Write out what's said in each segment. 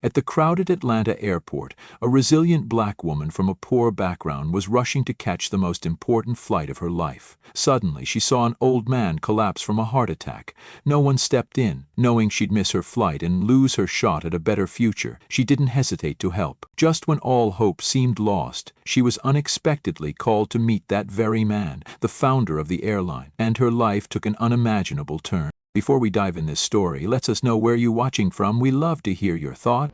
At the crowded Atlanta airport, a resilient black woman from a poor background was rushing to catch the most important flight of her life. Suddenly, she saw an old man collapse from a heart attack. No one stepped in, knowing she'd miss her flight and lose her shot at a better future. She didn't hesitate to help. Just when all hope seemed lost, she was unexpectedly called to meet that very man, the founder of the airline, and her life took an unimaginable turn. Before we dive in this story, let us know where you're watching from. We love to hear your thought.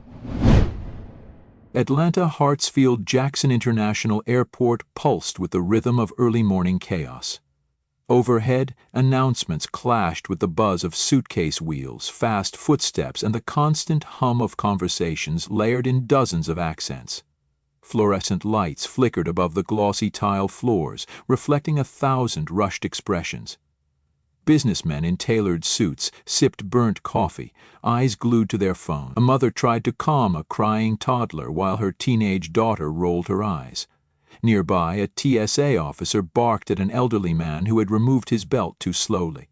Atlanta Hartsfield-Jackson International Airport pulsed with the rhythm of early morning chaos. Overhead, announcements clashed with the buzz of suitcase wheels, fast footsteps, and the constant hum of conversations layered in dozens of accents. Fluorescent lights flickered above the glossy tile floors, reflecting 1,000 rushed expressions. Businessmen in tailored suits sipped burnt coffee, eyes glued to their phone. A mother tried to calm a crying toddler while her teenage daughter rolled her eyes. Nearby, a TSA officer barked at an elderly man who had removed his belt too slowly.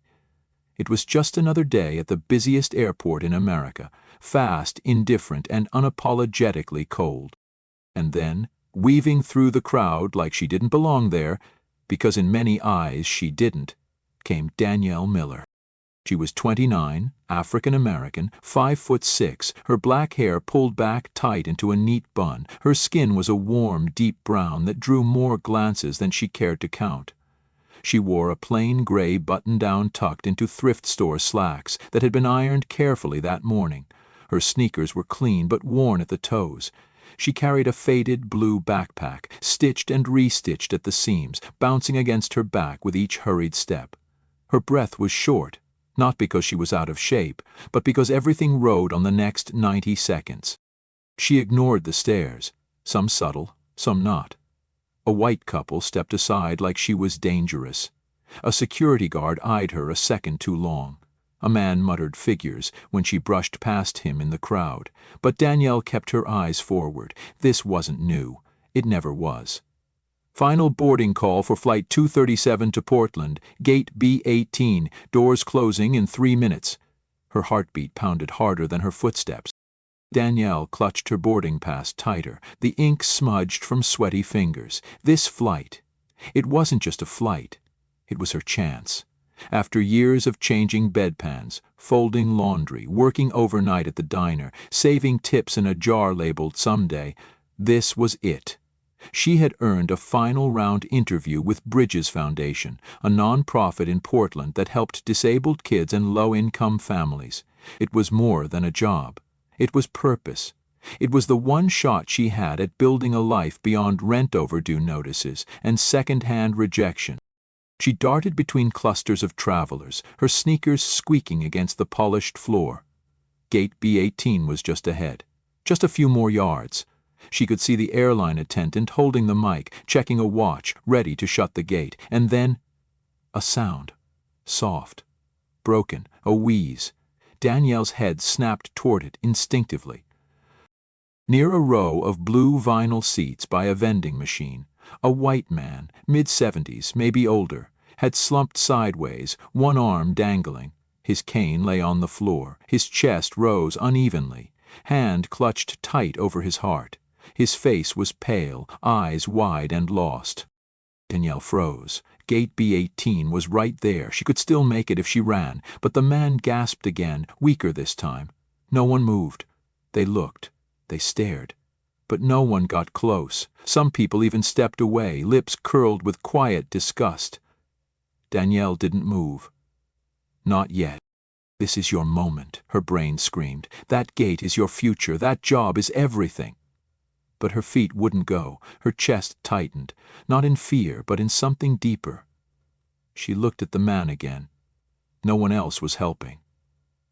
It was just another day at the busiest airport in America, fast, indifferent, and unapologetically cold. And then, weaving through the crowd like she didn't belong there, because in many eyes she didn't, came Danielle Miller. She was 29, African-American, 5'6", her black hair pulled back tight into a neat bun. Her skin was a warm, deep brown that drew more glances than she cared to count. She wore a plain gray button-down tucked into thrift store slacks that had been ironed carefully that morning. Her sneakers were clean but worn at the toes. She carried a faded blue backpack, stitched and restitched at the seams, bouncing against her back with each hurried step. Her breath was short, not because she was out of shape, but because everything rode on the next 90 seconds. She ignored the stares, some subtle, some not. A white couple stepped aside like she was dangerous. A security guard eyed her a second too long. A man muttered figures when she brushed past him in the crowd, but Danielle kept her eyes forward. This wasn't new. It never was. Final boarding call for Flight 237 to Portland, Gate B18, doors closing in 3 minutes. Her heartbeat pounded harder than her footsteps. Danielle clutched her boarding pass tighter, the ink smudged from sweaty fingers. This flight, it wasn't just a flight, it was her chance. After years of changing bedpans, folding laundry, working overnight at the diner, saving tips in a jar labeled someday, this was it. She had earned a final round interview with Bridges Foundation, a nonprofit in Portland that helped disabled kids and low-income families. It was more than a job. It was purpose. It was the one shot she had at building a life beyond rent overdue notices and second-hand rejection. She darted between clusters of travelers, her sneakers squeaking against the polished floor. Gate B18 was just ahead. Just a few more yards. She could see the airline attendant holding the mic, checking a watch, ready to shut the gate. And then, a sound. Soft. Broken. A wheeze. Danielle's head snapped toward it instinctively. Near a row of blue vinyl seats by a vending machine, a white man, mid-70s, maybe older, had slumped sideways, one arm dangling. His cane lay on the floor. His chest rose unevenly, hand clutched tight over his heart. His face was pale, eyes wide and lost. Danielle froze. Gate B18 was right there. She could still make it if she ran, but the man gasped again, weaker this time. No one moved. They looked. They stared. But no one got close. Some people even stepped away, lips curled with quiet disgust. Danielle didn't move. Not yet. This is your moment, her brain screamed. That gate is your future. That job is everything. But her feet wouldn't go. Her chest tightened, not in fear, but in something deeper. She looked at the man again. No one else was helping.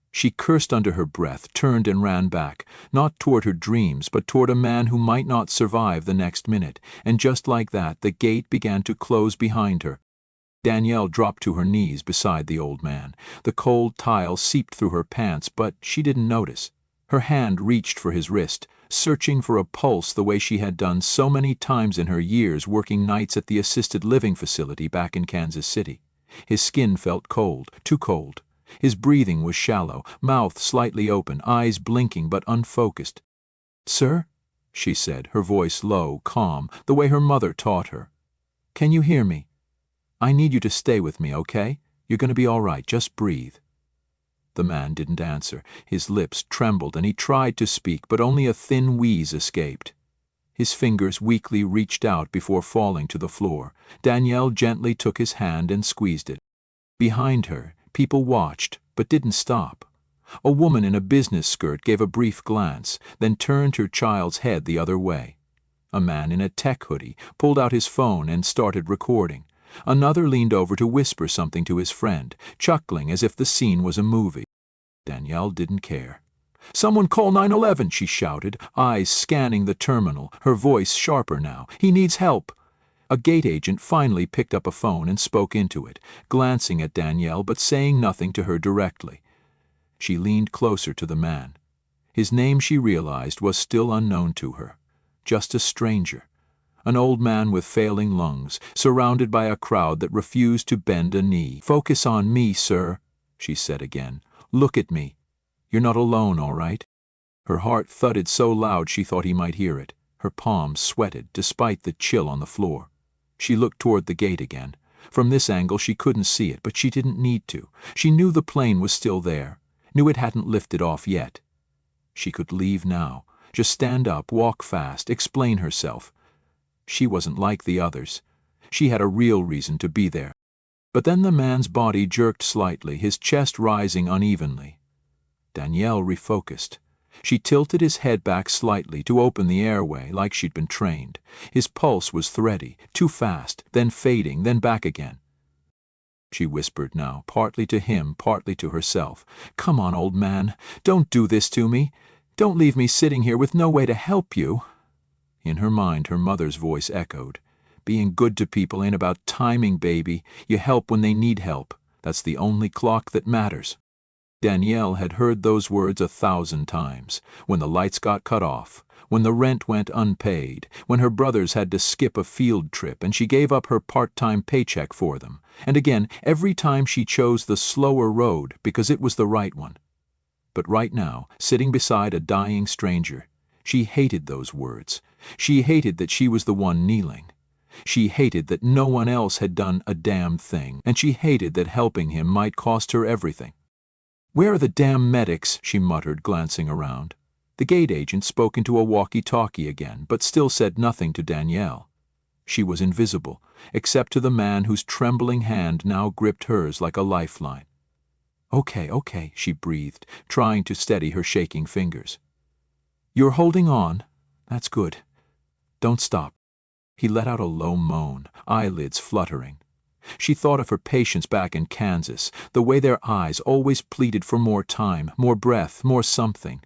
She cursed under her breath, turned and ran back, not toward her dreams, but toward a man who might not survive the next minute. And just like that, the gate began to close behind her. Danielle dropped to her knees beside the old man. The cold tile seeped through her pants, but she didn't notice. Her hand reached for his wrist, searching for a pulse the way she had done so many times in her years working nights at the assisted living facility back in Kansas City. His skin felt cold, too cold. His breathing was shallow, mouth slightly open, eyes blinking but unfocused. "Sir?" she said, her voice low, calm, the way her mother taught her. "Can you hear me? I need you to stay with me, okay? You're going to be all right. Just breathe." The man didn't answer. His lips trembled and he tried to speak, but only a thin wheeze escaped. His fingers weakly reached out before falling to the floor. Danielle gently took his hand and squeezed it. Behind her, people watched, but didn't stop. A woman in a business skirt gave a brief glance, then turned her child's head the other way. A man in a tech hoodie pulled out his phone and started recording. Another leaned over to whisper something to his friend, chuckling as if the scene was a movie. Danielle didn't care. "Someone call 911, she shouted, eyes scanning the terminal, her voice sharper now. "He needs help." A gate agent finally picked up a phone and spoke into it, glancing at Danielle but saying nothing to her directly. She leaned closer to the man. His name, she realized, was still unknown to her. Just a stranger. An old man with failing lungs, surrounded by a crowd that refused to bend a knee. "Focus on me, sir," she said again. "Look at me. You're not alone, all right?" Her heart thudded so loud she thought he might hear it. Her palms sweated, despite the chill on the floor. She looked toward the gate again. From this angle she couldn't see it, but she didn't need to. She knew the plane was still there, knew it hadn't lifted off yet. She could leave now. Just stand up, walk fast, explain herself. She wasn't like the others. She had a real reason to be there. But then the man's body jerked slightly, his chest rising unevenly. Danielle refocused. She tilted his head back slightly to open the airway like she'd been trained. His pulse was thready, too fast, then fading, then back again. She whispered now, partly to him, partly to herself. "Come on, old man. Don't do this to me. Don't leave me sitting here with no way to help you." In her mind, her mother's voice echoed. "Being good to people ain't about timing, baby. You help when they need help. That's the only clock that matters." Danielle had heard those words 1,000 times. When the lights got cut off, when the rent went unpaid, when her brothers had to skip a field trip and she gave up her part-time paycheck for them, and again, every time she chose the slower road because it was the right one. But right now, sitting beside a dying stranger, she hated those words. She hated that she was the one kneeling. She hated that no one else had done a damn thing, and she hated that helping him might cost her everything. "Where are the damn medics?" she muttered, glancing around. The gate agent spoke into a walkie-talkie again, but still said nothing to Danielle. She was invisible, except to the man whose trembling hand now gripped hers like a lifeline. Okay, she breathed, trying to steady her shaking fingers. "You're holding on? That's good. Don't stop." He let out a low moan, eyelids fluttering. She thought of her patients back in Kansas, the way their eyes always pleaded for more time, more breath, more something.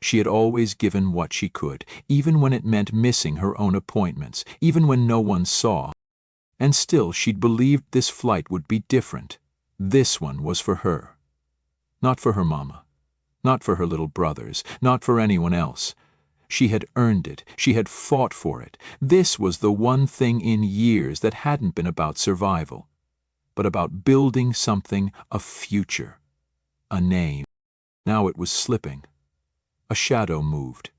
She had always given what she could, even when it meant missing her own appointments, even when no one saw. And still she'd believed this flight would be different. This one was for her. Not for her mama. Not for her little brothers. Not for anyone else. She had earned it. She had fought for it. This was the one thing in years that hadn't been about survival, but about building something, a future, a name. Now it was slipping. A shadow moved.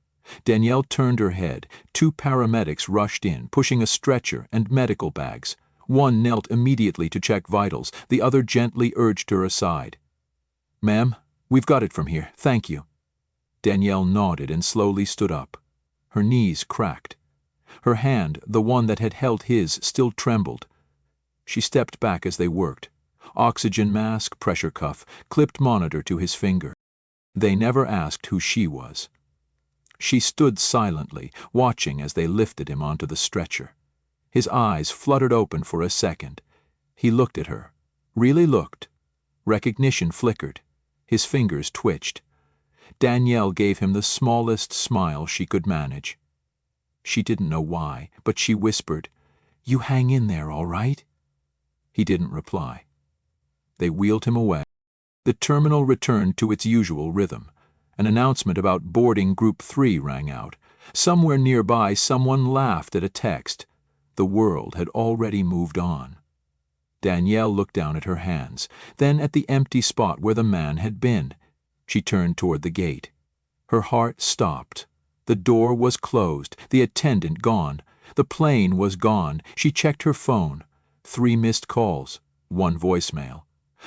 Danielle turned her head. 2 paramedics rushed in, pushing a stretcher and medical bags. One knelt immediately to check vitals. The other gently urged her aside. "Ma'am, we've got it from here. Thank you." Danielle nodded and slowly stood up. Her knees cracked. Her hand, the one that had held his, still trembled. She stepped back as they worked. Oxygen mask, pressure cuff, clipped monitor to his finger. They never asked who she was. She stood silently, watching as they lifted him onto the stretcher. His eyes fluttered open for a second. He looked at her. Really looked. Recognition flickered. His fingers twitched. Danielle gave him the smallest smile she could manage. She didn't know why, but she whispered, "You hang in there, all right?" He didn't reply. They wheeled him away. The terminal returned to its usual rhythm. An announcement about boarding Group 3 rang out. Somewhere nearby, someone laughed at a text. The world had already moved on. Danielle looked down at her hands, then at the empty spot where the man had been. She turned toward the gate. Her heart stopped. The door was closed, the attendant gone. The plane was gone. She checked her phone. 3 missed calls, 1 voicemail.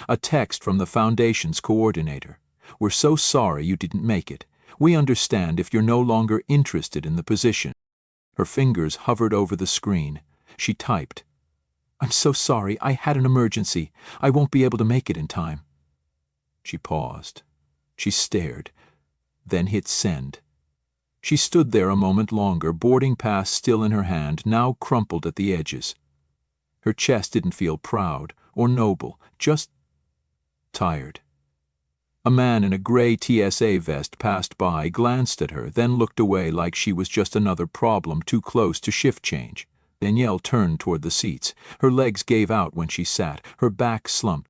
A text from the Foundation's coordinator. "We're so sorry you didn't make it. We understand if you're no longer interested in the position." Her fingers hovered over the screen. She typed, "I'm so sorry. I had an emergency. I won't be able to make it in time." She paused. She stared, then hit send. She stood there a moment longer, boarding pass still in her hand, now crumpled at the edges. Her chest didn't feel proud or noble, just tired. A man in a gray TSA vest passed by, glanced at her, then looked away like she was just another problem too close to shift change. Danielle turned toward the seats. Her legs gave out when she sat, her back slumped.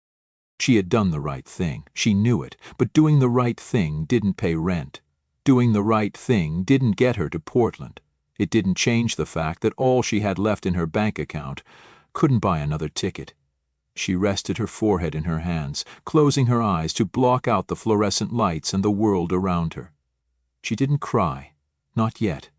She had done the right thing. She knew it, but doing the right thing didn't pay rent. Doing the right thing didn't get her to Portland. It didn't change the fact that all she had left in her bank account couldn't buy another ticket. She rested her forehead in her hands, closing her eyes to block out the fluorescent lights and the world around her. She didn't cry, not yet.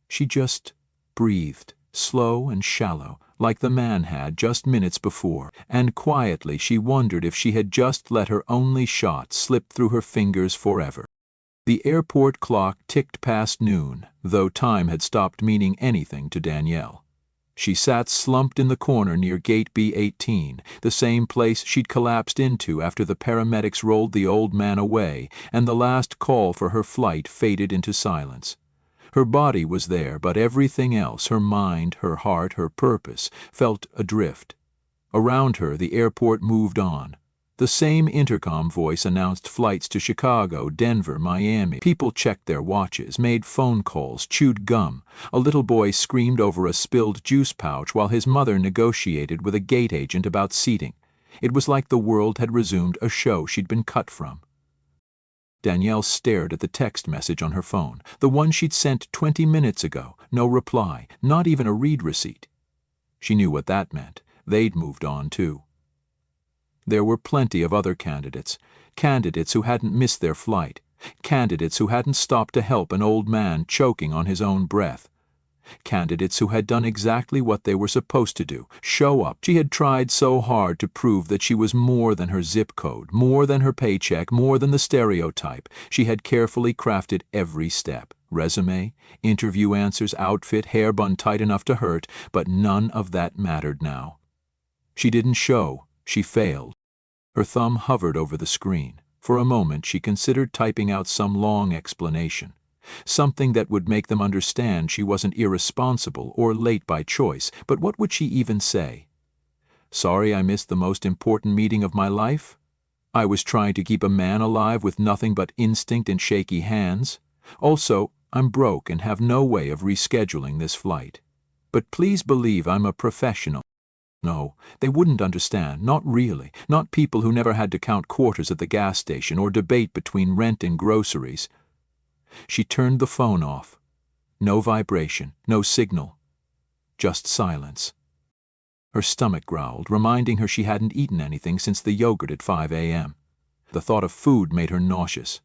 She just breathed, slow and shallow, like the man had just minutes before, and quietly she wondered if she had just let her only shot slip through her fingers forever. The airport clock ticked past noon, though time had stopped meaning anything to Danielle. She sat slumped in the corner near gate B-18, the same place she'd collapsed into after the paramedics rolled the old man away and the last call for her flight faded into silence. Her body was there, but everything else, her mind, her heart, her purpose, felt adrift. Around her, the airport moved on. The same intercom voice announced flights to Chicago, Denver, Miami. People checked their watches, made phone calls, chewed gum. A little boy screamed over a spilled juice pouch while his mother negotiated with a gate agent about seating. It was like the world had resumed a show she'd been cut from. Danielle stared at the text message on her phone, the one she'd sent 20 minutes ago. No reply, not even a read receipt. She knew what that meant. They'd moved on, too. There were plenty of other candidates who hadn't missed their flight, candidates who hadn't stopped to help an old man choking on his own breath, candidates who had done exactly what they were supposed to do, show up. She had tried so hard to prove that she was more than her zip code, more than her paycheck, more than the stereotype. She had carefully crafted every step. Resume, interview answers, outfit, hair bun tight enough to hurt, but none of that mattered now. She didn't show. She failed. Her thumb hovered over the screen. For a moment she considered typing out some long explanation, something that would make them understand she wasn't irresponsible or late by choice, but what would she even say? "Sorry I missed the most important meeting of my life. I was trying to keep a man alive with nothing but instinct and shaky hands. Also, I'm broke and have no way of rescheduling this flight. But please believe I'm a professional." No, they wouldn't understand, not really, not people who never had to count quarters at the gas station or debate between rent and groceries. She turned the phone off. No vibration, no signal, just silence. Her stomach growled, reminding her she hadn't eaten anything since the yogurt at 5 a.m. The thought of food made her nauseous.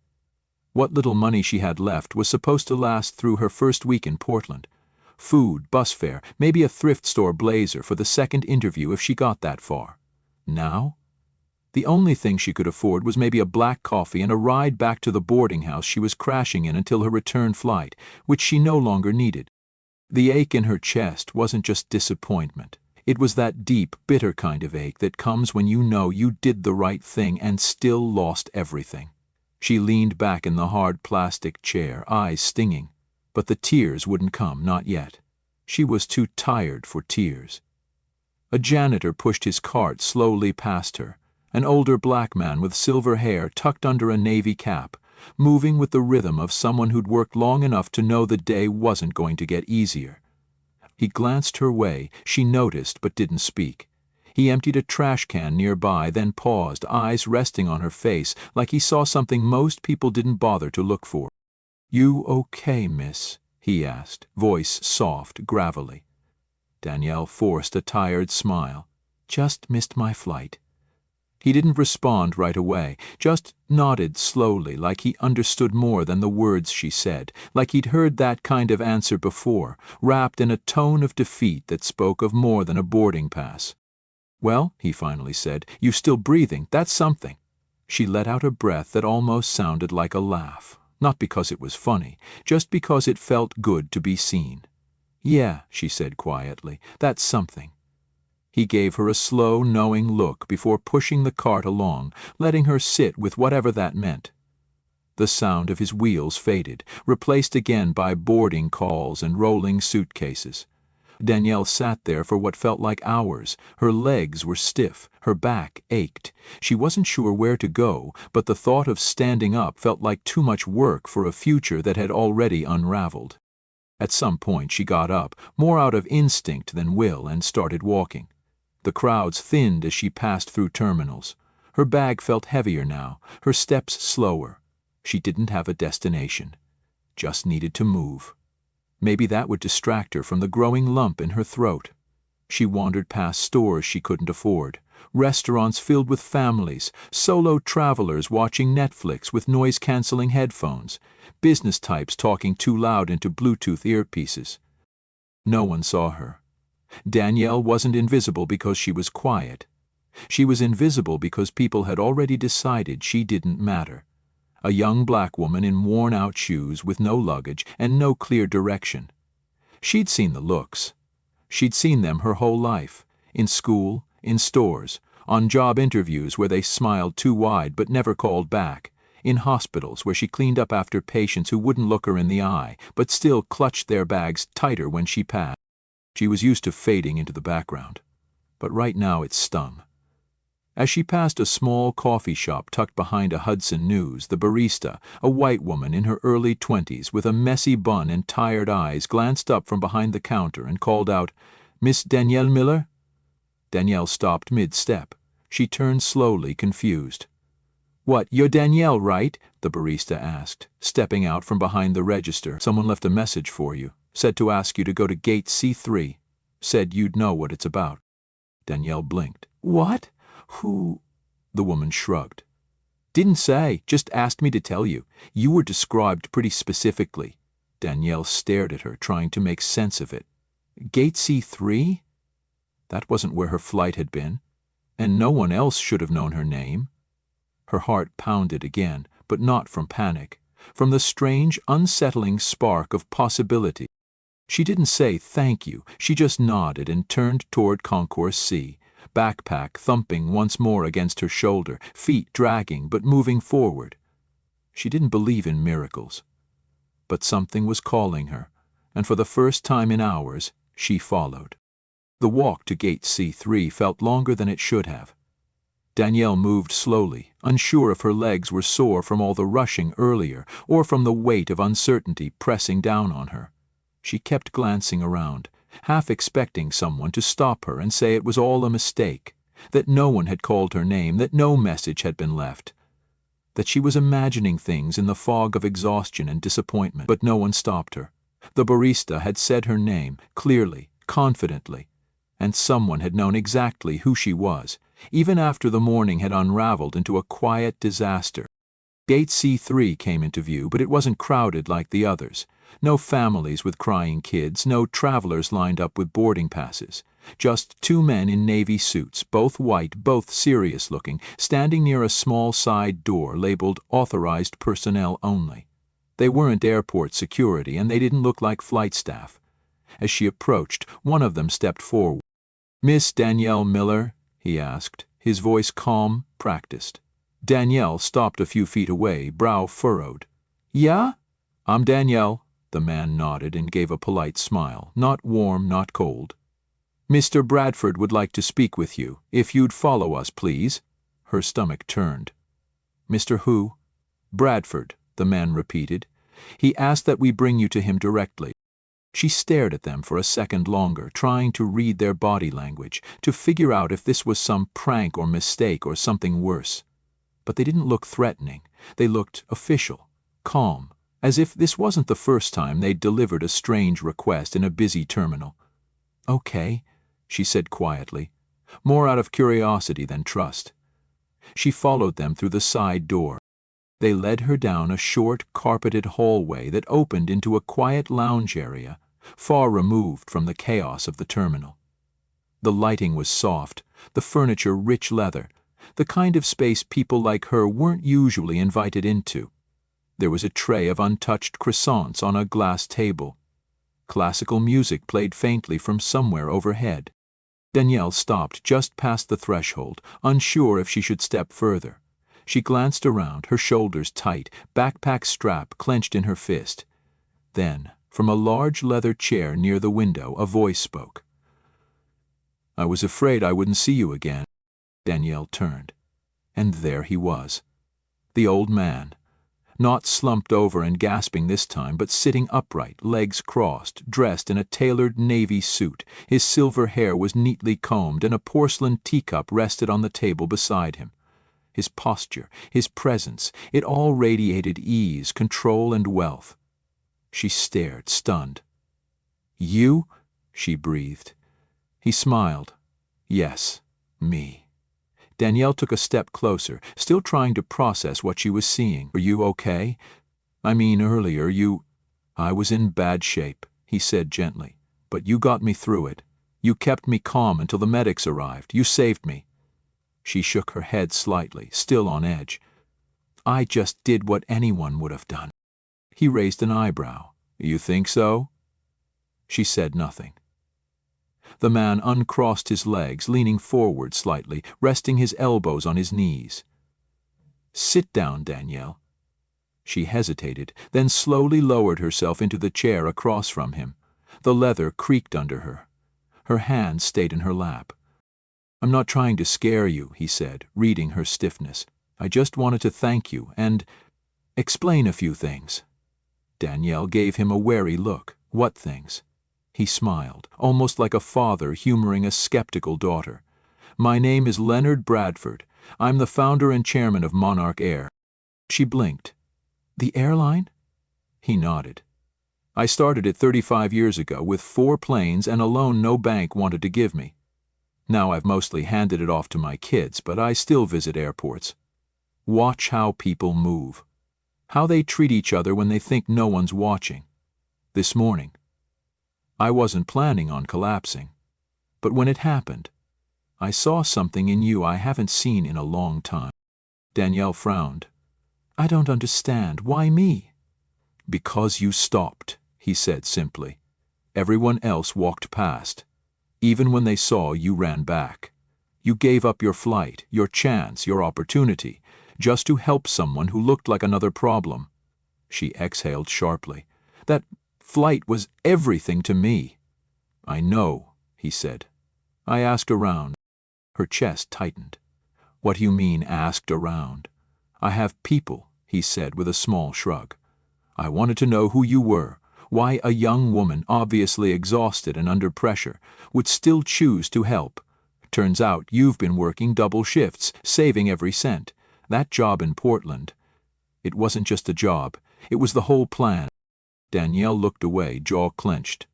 What little money she had left was supposed to last through her first week in Portland. Food, bus fare, maybe a thrift store blazer for the second interview if she got that far. Now? The only thing she could afford was maybe a black coffee and a ride back to the boarding house she was crashing in until her return flight, which she no longer needed. The ache in her chest wasn't just disappointment. It was that deep, bitter kind of ache that comes when you know you did the right thing and still lost everything. She leaned back in the hard plastic chair, eyes stinging. But the tears wouldn't come, not yet. She was too tired for tears. A janitor pushed his cart slowly past her, an older black man with silver hair tucked under a navy cap, moving with the rhythm of someone who'd worked long enough to know the day wasn't going to get easier. He glanced her way. She noticed but didn't speak. He emptied a trash can nearby, then paused, eyes resting on her face, like he saw something most people didn't bother to look for. "You okay, miss?" he asked, voice soft, gravelly. Danielle forced a tired smile. "Just missed my flight." He didn't respond right away, just nodded slowly, like he understood more than the words she said, like he'd heard that kind of answer before, wrapped in a tone of defeat that spoke of more than a boarding pass. "Well," he finally said, "you're still breathing, that's something." She let out a breath that almost sounded like a laugh, not because it was funny, just because it felt good to be seen. "Yeah," she said quietly, "that's something." He gave her a slow, knowing look before pushing the cart along, letting her sit with whatever that meant. The sound of his wheels faded, replaced again by boarding calls and rolling suitcases. Danielle sat there for what felt like hours. Her legs were stiff, her back ached. She wasn't sure where to go, but the thought of standing up felt like too much work for a future that had already unraveled. At some point she got up, more out of instinct than will, and started walking. The crowds thinned as she passed through terminals. Her bag felt heavier now, her steps slower. She didn't have a destination. Just needed to move. Maybe that would distract her from the growing lump in her throat. She wandered past stores she couldn't afford, restaurants filled with families, solo travelers watching Netflix with noise-canceling headphones, business types talking too loud into Bluetooth earpieces. No one saw her. Danielle wasn't invisible because she was quiet. She was invisible because people had already decided she didn't matter. A young black woman in worn-out shoes with no luggage and no clear direction. She'd seen the looks. She'd seen them her whole life, in school, in stores, on job interviews where they smiled too wide but never called back, in hospitals where she cleaned up after patients who wouldn't look her in the eye but still clutched their bags tighter when she passed. She was used to fading into the background, but right now it stung. As she passed a small coffee shop tucked behind a Hudson News, the barista, a white woman in her early 20s with a messy bun and tired eyes, glanced up from behind the counter and called out, "Miss Danielle Miller?" Danielle stopped mid-step. She turned slowly, confused. "What, you're Danielle, right?" the barista asked, stepping out from behind the register. "Someone left a message for you. Said to ask you to go to gate C3. Said you'd know what it's about." Danielle blinked. "What? Who?" The woman shrugged. "Didn't say, just asked me to tell you. You were described pretty specifically." Danielle stared at her, trying to make sense of it. Gate C3? That wasn't where her flight had been, and no one else should have known her name. Her heart pounded again, but not from panic, from the strange, unsettling spark of possibility. She didn't say thank you, she just nodded and turned toward Concourse C, backpack thumping once more against her shoulder, feet dragging but moving forward. She didn't believe in miracles. But something was calling her, and for the first time in hours, she followed. The walk to gate C3 felt longer than it should have. Danielle moved slowly, unsure if her legs were sore from all the rushing earlier or from the weight of uncertainty pressing down on her. She kept glancing around, half expecting someone to stop her and say it was all a mistake, that no one had called her name, that no message had been left, that she was imagining things in the fog of exhaustion and disappointment. But no one stopped her. The barista had said her name, clearly, confidently, and someone had known exactly who she was, even after the morning had unraveled into a quiet disaster. Gate C3 came into view, but it wasn't crowded like the others. No families with crying kids, no travelers lined up with boarding passes. Just two men in navy suits, both white, both serious-looking, standing near a small side door labeled Authorized Personnel Only. They weren't airport security, and they didn't look like flight staff. As she approached, one of them stepped forward. "Miss Danielle Miller?" he asked, his voice calm, practiced. Danielle stopped a few feet away, brow furrowed. "Yeah?" "I'm Danielle." The man nodded and gave a polite smile, not warm, not cold. "Mr. Bradford would like to speak with you. If you'd follow us, please." Her stomach turned. "Mr. who?" "Bradford," the man repeated. "He asked that we bring you to him directly." She stared at them for a second longer, trying to read their body language, to figure out if this was some prank or mistake or something worse. But they didn't look threatening. They looked official, calm, as if this wasn't the first time they'd delivered a strange request in a busy terminal. "Okay," she said quietly, more out of curiosity than trust. She followed them through the side door. They led her down a short, carpeted hallway that opened into a quiet lounge area, far removed from the chaos of the terminal. The lighting was soft, the furniture rich leather, the kind of space people like her weren't usually invited into. There was a tray of untouched croissants on a glass table. Classical music played faintly from somewhere overhead. Danielle stopped just past the threshold, unsure if she should step further. She glanced around, her shoulders tight, backpack strap clenched in her fist. Then, from a large leather chair near the window, a voice spoke. "I was afraid I wouldn't see you again." Danielle turned. And there he was. The old man. Not slumped over and gasping this time, but sitting upright, legs crossed, dressed in a tailored navy suit. His silver hair was neatly combed, and a porcelain teacup rested on the table beside him. His posture, his presence, it all radiated ease, control, and wealth. She stared, stunned. "You?" she breathed. He smiled. "Yes, me." Danielle took a step closer, still trying to process what she was seeing. "Are you okay? I mean, earlier you—" "I was in bad shape," he said gently. "But you got me through it. You kept me calm until the medics arrived. You saved me." She shook her head slightly, still on edge. "I just did what anyone would have done." He raised an eyebrow. "You think so?" She said nothing. The man uncrossed his legs, leaning forward slightly, resting his elbows on his knees. "Sit down, Danielle." She hesitated, then slowly lowered herself into the chair across from him. The leather creaked under her. Her hand stayed in her lap. "I'm not trying to scare you," he said, reading her stiffness. "I just wanted to thank you and explain a few things." Danielle gave him a wary look. "What things?" He smiled, almost like a father humoring a skeptical daughter. "My name is Leonard Bradford. I'm the founder and chairman of Monarch Air." She blinked. "The airline?" He nodded. "I started it 35 years ago with 4 planes and a loan no bank wanted to give me. Now I've mostly handed it off to my kids, but I still visit airports. Watch how people move. How they treat each other when they think no one's watching. This morning. I wasn't planning on collapsing. But when it happened, I saw something in you I haven't seen in a long time." Danielle frowned. "I don't understand. Why me?" "Because you stopped," he said simply. "Everyone else walked past. Even when they saw, you ran back. You gave up your flight, your chance, your opportunity, just to help someone who looked like another problem." She exhaled sharply. "That flight was everything to me." "I know," he said. "I asked around." Her chest tightened. "What do you mean, asked around?" "I have people," he said with a small shrug. "I wanted to know who you were, why a young woman, obviously exhausted and under pressure, would still choose to help. Turns out you've been working double shifts, saving every cent. That job in Portland. It wasn't just a job, it was the whole plan." Danielle looked away, jaw clenched.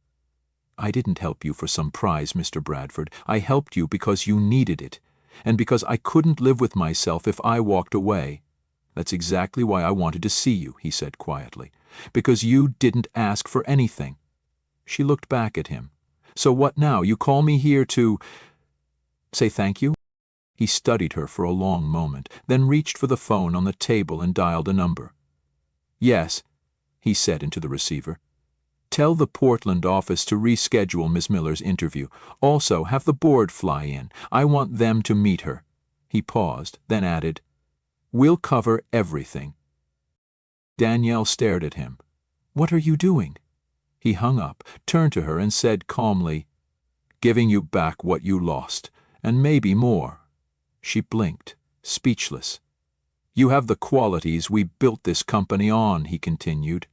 "I didn't help you for some prize, Mr. Bradford. I helped you because you needed it, and because I couldn't live with myself if I walked away. That's exactly why I wanted to see you," he said quietly. "Because you didn't ask for anything." She looked back at him. "So what now? You call me here to say thank you?" He studied her for a long moment, then reached for the phone on the table and dialed a number. "Yes," he said into the receiver. "Tell the Portland office to reschedule Miss Miller's interview. Also, have the board fly in. I want them to meet her." He paused, then added, "We'll cover everything." Danielle stared at him. "What are you doing?" He hung up, turned to her and said calmly, "Giving you back what you lost, and maybe more." She blinked, speechless. "You have the qualities we built this company on," he continued.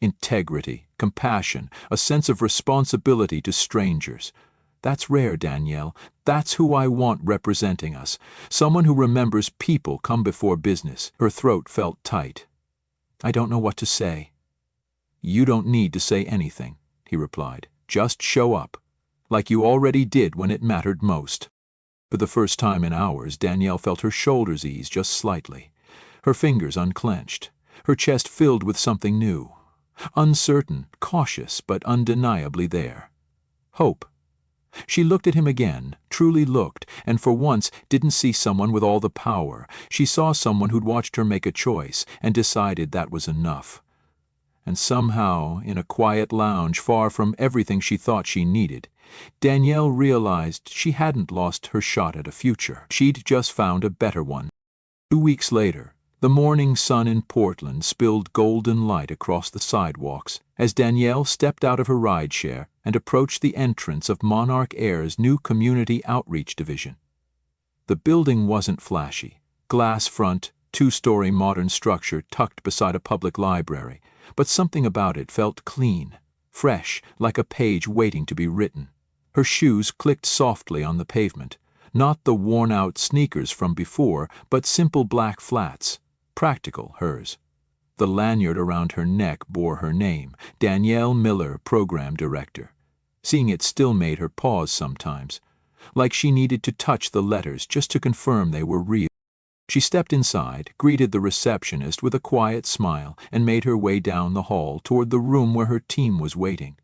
"Integrity, compassion, a sense of responsibility to strangers. That's rare, Danielle. That's who I want representing us. Someone who remembers people come before business." Her throat felt tight. "I don't know what to say." "You don't need to say anything," he replied. "Just show up, like you already did when it mattered most." For the first time in hours, Danielle felt her shoulders ease just slightly. Her fingers unclenched, her chest filled with something new. Uncertain, cautious, but undeniably there. Hope. She looked at him again, truly looked, and for once didn't see someone with all the power. She saw someone who'd watched her make a choice and decided that was enough. And somehow, in a quiet lounge far from everything she thought she needed, Danielle realized she hadn't lost her shot at a future. She'd just found a better one. 2 weeks later, the morning sun in Portland spilled golden light across the sidewalks as Danielle stepped out of her rideshare and approached the entrance of Monarch Air's new community outreach division. The building wasn't flashy. Glass front, 2-story modern structure tucked beside a public library, but something about it felt clean, fresh, like a page waiting to be written. Her shoes clicked softly on the pavement, not the worn-out sneakers from before, but simple black flats. Practical, hers. The lanyard around her neck bore her name, Danielle Miller, Program Director. Seeing it still made her pause sometimes, like she needed to touch the letters just to confirm they were real. She stepped inside, greeted the receptionist with a quiet smile, and made her way down the hall toward the room where her team was waiting.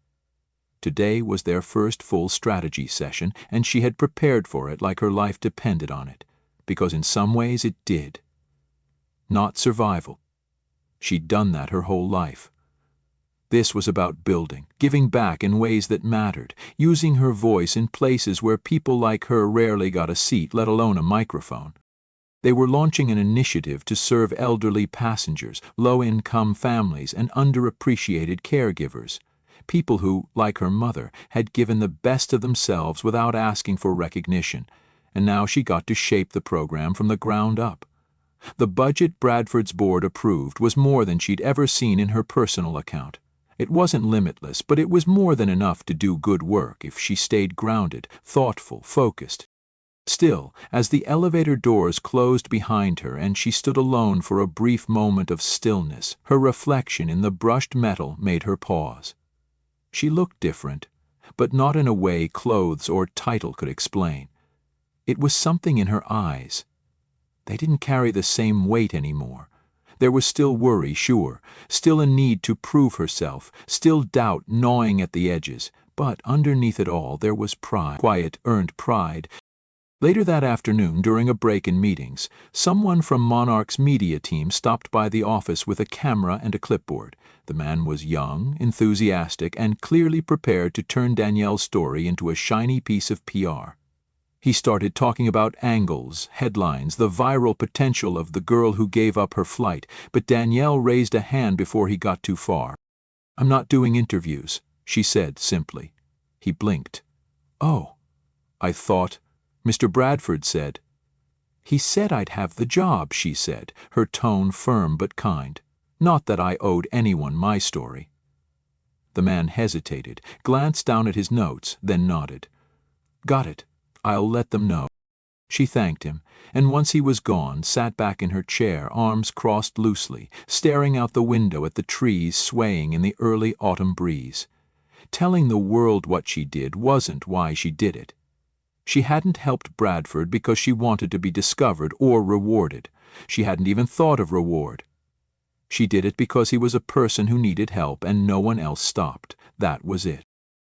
Today was their first full strategy session, and she had prepared for it like her life depended on it, because in some ways it did. Not survival. She'd done that her whole life. This was about building, giving back in ways that mattered, using her voice in places where people like her rarely got a seat, let alone a microphone. They were launching an initiative to serve elderly passengers, low-income families, and underappreciated caregivers. People who, like her mother, had given the best of themselves without asking for recognition, and now she got to shape the program from the ground up. The budget Bradford's board approved was more than she'd ever seen in her personal account. It wasn't limitless, but it was more than enough to do good work if she stayed grounded, thoughtful, focused. Still, as the elevator doors closed behind her and she stood alone for a brief moment of stillness, her reflection in the brushed metal made her pause. She looked different, but not in a way clothes or title could explain. It was something in her eyes. They didn't carry the same weight anymore. There was still worry, sure, still a need to prove herself, still doubt gnawing at the edges, but underneath it all there was pride, quiet, earned pride. Later that afternoon, during a break in meetings, someone from Monarch's media team stopped by the office with a camera and a clipboard. The man was young, enthusiastic, and clearly prepared to turn Danielle's story into a shiny piece of PR. He started talking about angles, headlines, the viral potential of the girl who gave up her flight, but Danielle raised a hand before he got too far. "I'm not doing interviews," she said simply. He blinked. "Oh, I thought," Mr. Bradford said. "He said I'd have the job," she said, her tone firm but kind. "Not that I owed anyone my story." The man hesitated, glanced down at his notes, then nodded. "Got it. I'll let them know." She thanked him, and once he was gone, sat back in her chair, arms crossed loosely, staring out the window at the trees swaying in the early autumn breeze. Telling the world what she did wasn't why she did it. She hadn't helped Bradford because she wanted to be discovered or rewarded. She hadn't even thought of reward. She did it because he was a person who needed help and no one else stopped. That was it.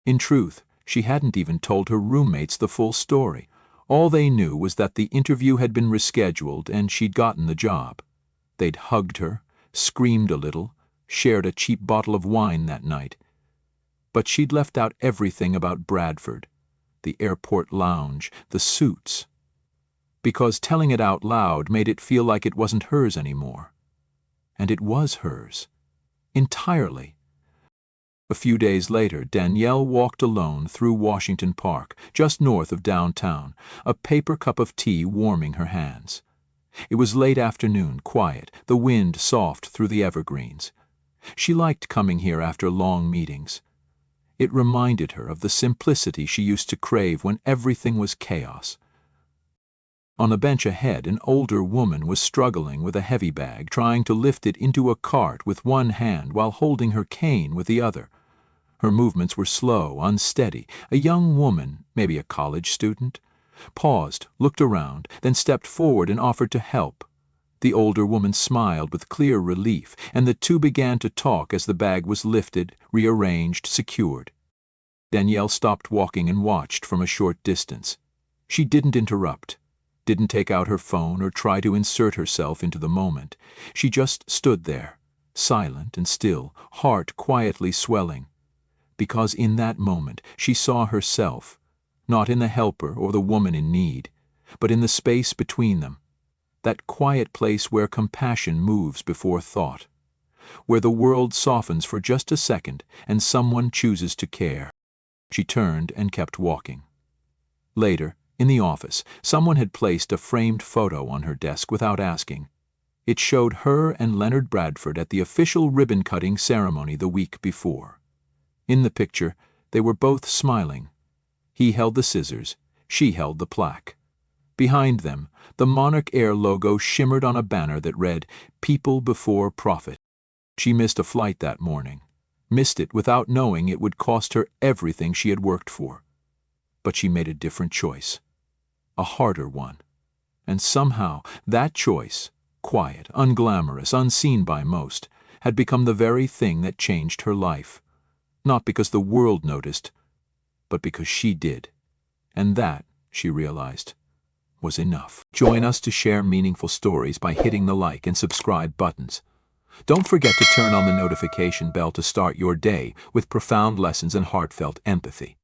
In truth, she hadn't even told her roommates the full story. All they knew was that the interview had been rescheduled and she'd gotten the job. They'd hugged her, screamed a little, shared a cheap bottle of wine that night. But she'd left out everything about Bradford, the airport lounge, the suits. Because telling it out loud made it feel like it wasn't hers anymore. And it was hers. Entirely. A few days later, Danielle walked alone through Washington Park, just north of downtown, a paper cup of tea warming her hands. It was late afternoon, quiet, the wind soft through the evergreens. She liked coming here after long meetings. It reminded her of the simplicity she used to crave when everything was chaos. On a bench ahead, an older woman was struggling with a heavy bag, trying to lift it into a cart with one hand while holding her cane with the other. Her movements were slow, unsteady. A young woman, maybe a college student. paused, looked around, then stepped forward and offered to help. The older woman smiled with clear relief, and the two began to talk as the bag was lifted, rearranged, secured. Danielle stopped walking and watched from a short distance. She didn't interrupt, didn't take out her phone or try to insert herself into the moment. She just stood there, silent and still, heart quietly swelling. Because in that moment she saw herself, not in the helper or the woman in need, but in the space between them, that quiet place where compassion moves before thought, where the world softens for just a second and someone chooses to care. She turned and kept walking. Later, in the office, someone had placed a framed photo on her desk without asking. It showed her and Leonard Bradford at the official ribbon-cutting ceremony the week before. In the picture, they were both smiling. He held the scissors, she held the plaque. Behind them, the Monarch Air logo shimmered on a banner that read, "People Before Profit." She missed a flight that morning, missed it without knowing it would cost her everything she had worked for. But she made a different choice, a harder one. And somehow that choice, quiet, unglamorous, unseen by most, had become the very thing that changed her life. Not because the world noticed, but because she did. And that, she realized, was enough. Join us to share meaningful stories by hitting the like and subscribe buttons. Don't forget to turn on the notification bell to start your day with profound lessons and heartfelt empathy.